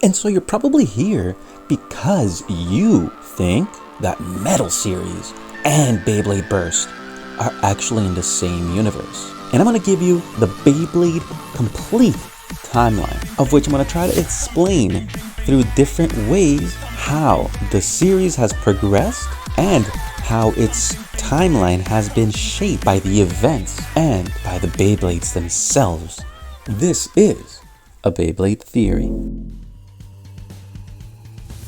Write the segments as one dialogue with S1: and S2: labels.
S1: And so you're probably here because you think that Metal Series and Beyblade Burst are actually in the same universe. And I'm going to give you the Beyblade complete timeline, of which I'm going to try to explain through different ways how the series has progressed and how its timeline has been shaped by the events and by the Beyblades themselves. This is a Beyblade theory.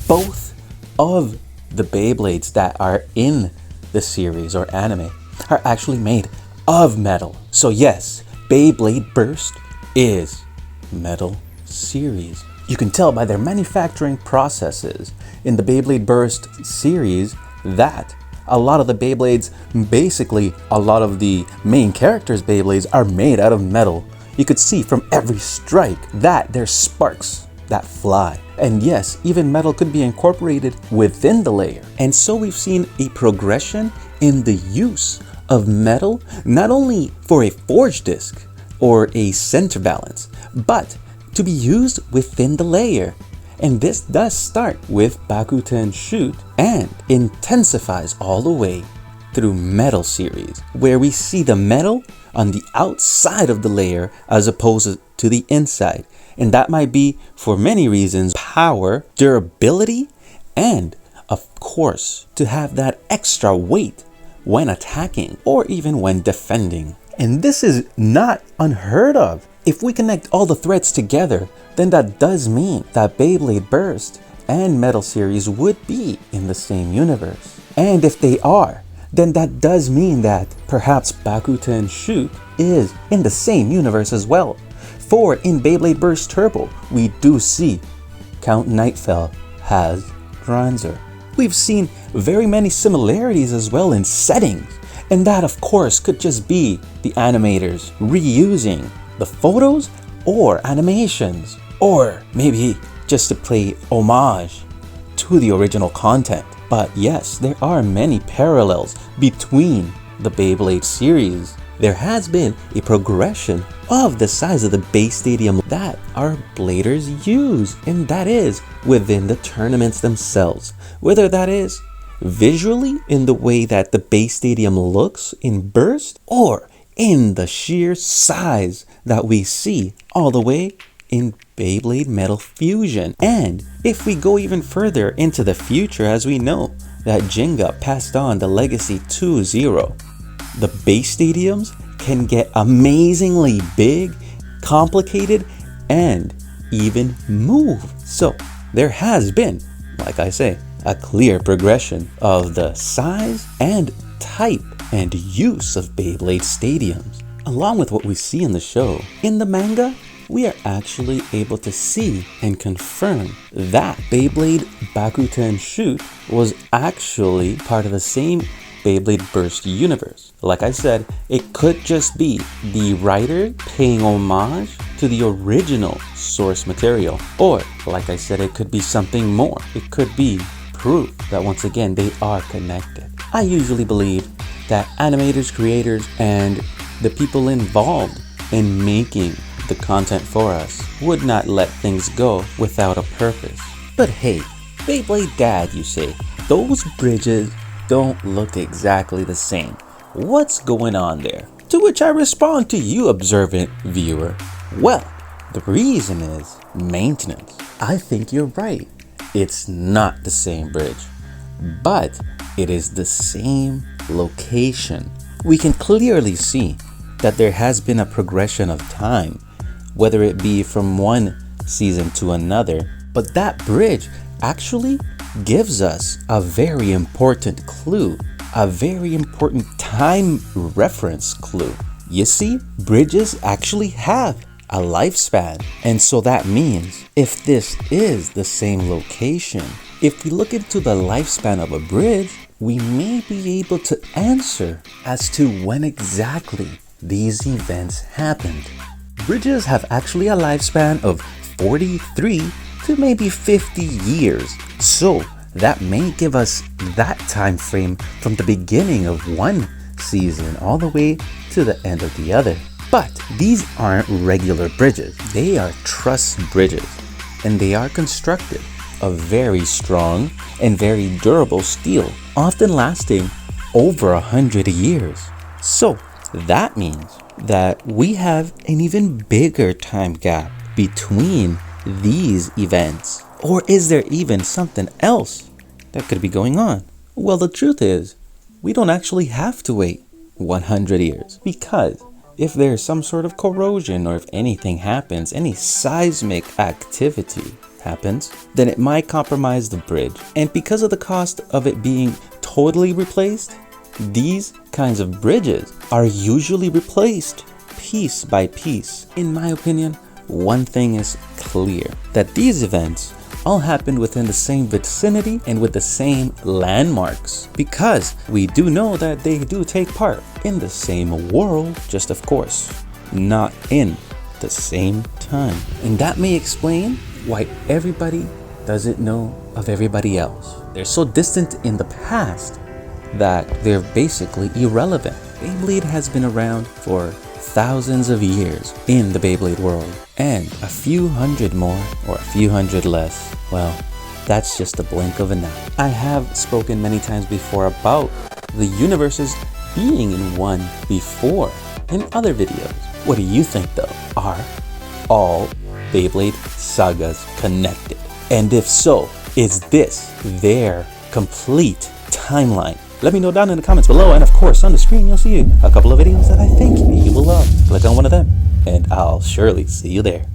S1: Both of the Beyblades that are in the series or anime are actually made of metal. So yes, Beyblade Burst is Metal Series. You can tell by their manufacturing processes in the Beyblade Burst series that a lot of the Beyblades, basically a lot of the main characters' Beyblades, are made out of metal. You could see from every strike that there's sparks that fly. And yes, even metal could be incorporated within the layer. And so we've seen a progression in the use of metal, not only for a forge disc or a center balance, but to be used within the layer. And this does start with Bakuten Shoot and intensifies all the way through Metal Series, where we see the metal on the outside of the layer as opposed to the inside. And that might be for many reasons: power, durability, and of course, to have that extra weight when attacking or even when defending. And this is not unheard of. If we connect all the threads together, then that does mean that Beyblade Burst and Metal Series would be in the same universe. And if they are, then that does mean that perhaps Bakuten Shoot is in the same universe as well. For in Beyblade Burst Turbo, we do see Count Nightfell has Dranzer. We've seen very many similarities as well in settings, and that of course could just be the animators reusing the photos or animations, or maybe just to pay homage to the original content. But yes, there are many parallels between the Beyblade series. There has been a progression of the size of the base stadium that our bladers use, and that is within the tournaments themselves. Whether that is visually in the way that the base stadium looks in Burst, or in the sheer size that we see all the way in Beyblade Metal Fusion. And if we go even further into the future, as we know that Jenga passed on the legacy to Zero, the base stadiums can get amazingly big, complicated, and even move. So there has been, like I say, a clear progression of the size and type and use of Beyblade stadiums. Along with what we see in the show, in the manga, we are actually able to see and confirm that Beyblade Bakuten Shoot was actually part of the same Beyblade Burst universe. Like I said, it could just be the writer paying homage to the original source material, or like I said, it could be something more. It could be proof that once again they are connected. I usually believe that animators, creators, and the people involved in making the content for us would not let things go without a purpose. But hey, Beyblade Dad, you say, those bridges don't look exactly the same. What's going on there? To which I respond to you, observant viewer. Well, the reason is maintenance. I think you're right. It's not the same bridge, but it is the same location. We can clearly see that there has been a progression of time, whether it be from one season to another, but that bridge actually gives us a very important clue, a very important time reference clue. You see, bridges actually have a lifespan, and so that means if this is the same location, if we look into the lifespan of a bridge, we may be able to answer as to when exactly these events happened. Bridges have actually a lifespan of 43 to maybe 50 years, so that may give us that time frame from the beginning of one season all the way to the end of the other. But these aren't regular bridges, they are truss bridges. and they are constructed of very strong and very durable steel, often lasting over 100 years. So that means that we have an even bigger time gap between these events. Or is there even something else that could be going on? Well, the truth is, we don't actually have to wait 100 years, because if there's some sort of corrosion, or if anything happens, any seismic activity happens, then it might compromise the bridge. And because of the cost of it being totally replaced, these kinds of bridges are usually replaced piece by piece. In my opinion, one thing is clear, that these events all happened within the same vicinity and with the same landmarks, because we do know that they do take part in the same world, just of course not in the same time. And that may explain why everybody doesn't know of everybody else. They're so distant in the past that they're basically irrelevant. Beyblade has been around for thousands of years in the Beyblade world, and a few hundred more or a few hundred less, well, that's just a blink of an eye. I have spoken many times before about the universes being in one before in other videos. What do you think though? Are all Beyblade sagas connected? And if so, is this their complete timeline? Let me know down in the comments below, and of course on the screen you'll see a couple of videos that I think you will love. Click on one of them and I'll surely see you there.